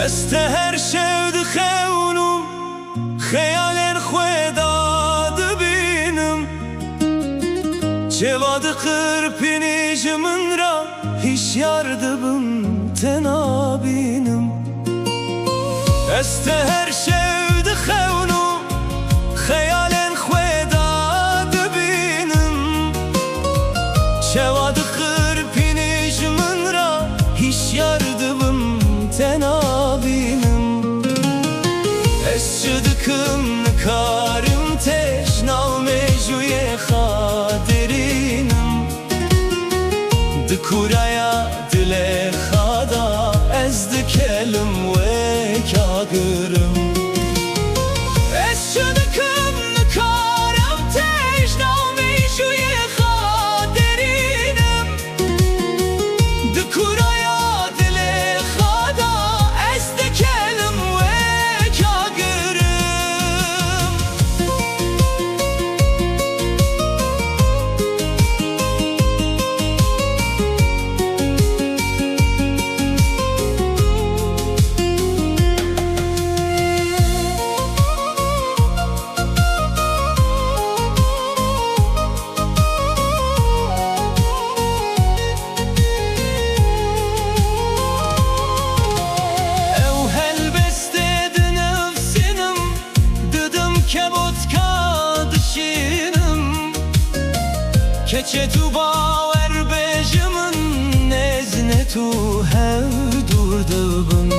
است هر شود خونم خیال خوداد بینم جواد قرپینیج من را هیچ یاردبم تنابینم است هر شود خونم خیال خوداد بینم جواد قرپینیج من را هیچ یاردبم تنابینم اشدکم نکارم تشنام جوی خاطرینم دکورaya دل خدا از دکلم و کاغرم اشدکم نکارم تشنام جوی خاطرینم دکورaya keçe tu bawer bejimin nezne tu hev durdubun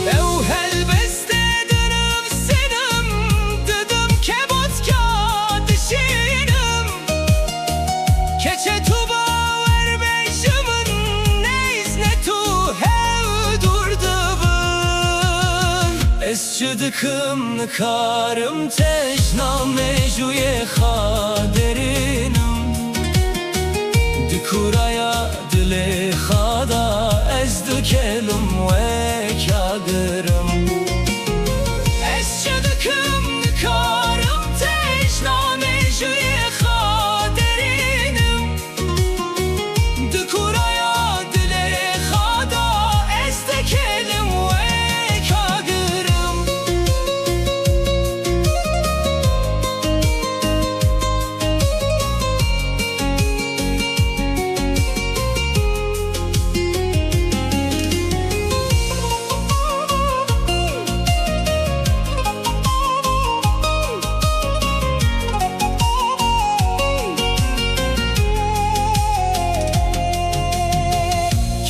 ev helbeste dönüp senim dedim kebotka dişinim keçe tu bawer bejimin nezne tu hev durdubun esçidikim nıkarım teşname juye xaderinim دکورaya دل خدا از دکلم و کاغرم اشدکم نکارم تشنام جوی خاطرینم دکورaya دل خدا از دکلم و کاغرم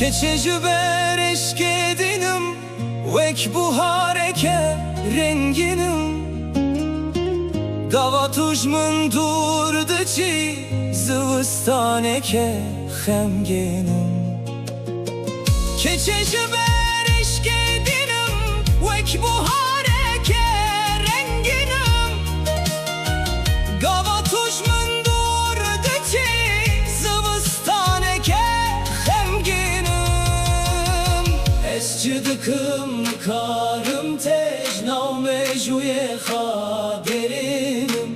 keçeci bereşk edinim vek buhareke renginim dava tujmun durdu çi zıvıstaneke xemginim keçeci bereşk edinim vek buhareke renginim dava tujmun durdu çi zıvıstaneke esçidikim nıkarım tejname juye xaderim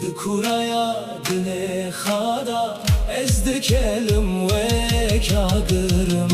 dikурaya dile xada ez dikelim ve kagırım